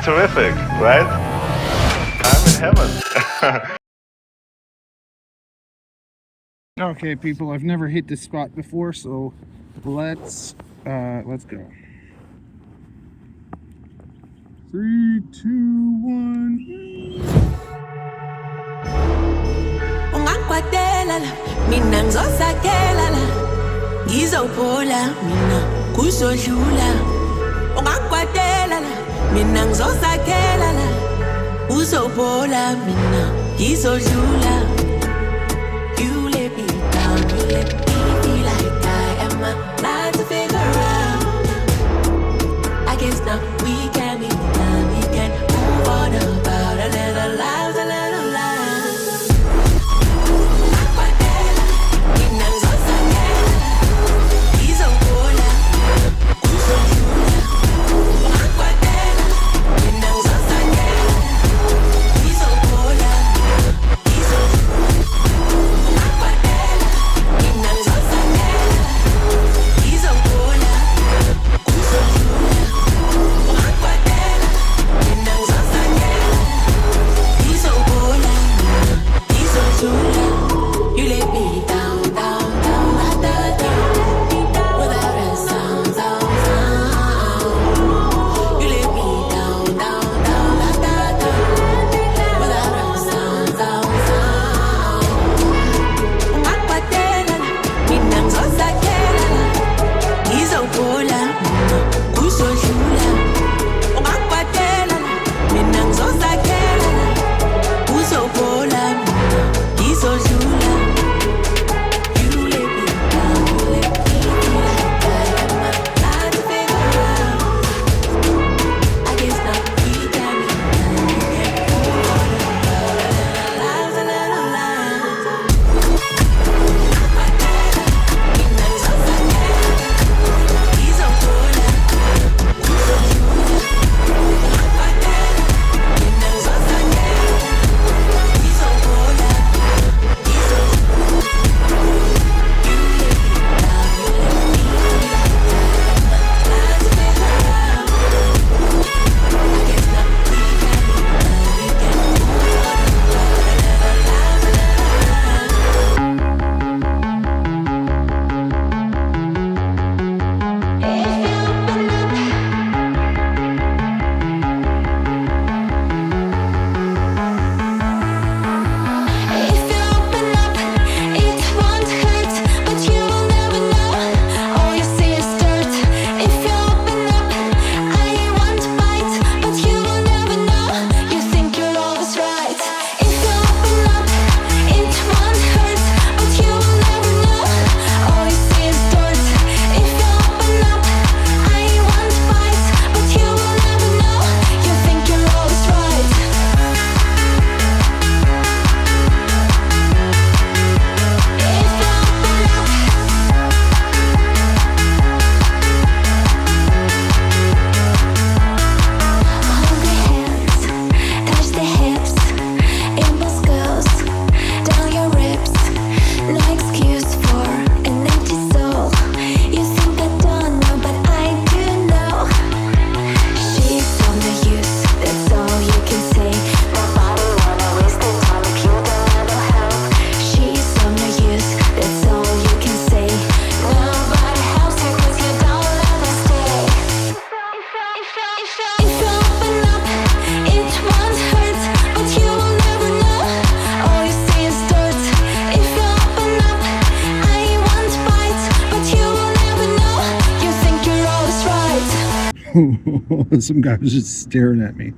terrific, right? I'm in heaven. Okay, people, I've never hit this spot before, so let's go. 3, 2, 1. Ungangikwadela la mina ngizosakela la ngizophola mina kuzodlula ungangikwadela la mina ngizosakela la uzophola mina ngizodlula. You let me down, you let me feel like I am alive to figure out. I guess now we can be done, we can move on about a little lives, a little lives. Akwadela, mina ngizosakela, ngizophola, kuzodlula. Akwadela, mina ngizosakela, ngizophola, ngizodlula. Akwadela, mina ngizosakela, ngizophola, kuzodlula. Akwadela, mina ngizosakela, ngizophola, ngizodlula. You let me down, down, down, down, down, without a sound, sound, sound. You let me down, down, down, down, down, without a sound, sound, sound. Ungakwadela la, mina ngizosakela la, ngizophola, kuzodlula. Ungakwadela la, mina ngizosakela la, uzophola, ngizodlula. You let me down, you let me feel like I am alive to figure out. I guess now we can be done, we can move on about a little lives, a little lives. Akwadela, mina ngizosakela, ngizophola, kuzodlula. Akwadela, mina ngizosakela, ngizophola, ngizodlula. You let me down, you let me feel like I am alive to figure out. I guess now we can be done, we can move on about a little lives, a little If you open up, it won't hurt, but you will never know. All you see is dirt. If you open up, I won't bite, but you will never know. You think you're always right. If you open up, it won't hurt, but you will never know. All you see is dirt. If you open up, I won't bite, but you will never know. You think you're always right. Hungry hands, touch the hips, impulse goes down your ribs. No excuse for an empty soul. You think I don't know, but I do know. She's of no use, that's all you can say. Nobody wanna waste their time if you don't want no help. She's of no use, that's all you can say. Nobody helps her 'cause you don't let her stay. If you open up, it won't hurt, but you will never know. All you see is dirt. If you open up, I won't bite, but you will never know. You think you're always right. Some guy was just staring at me.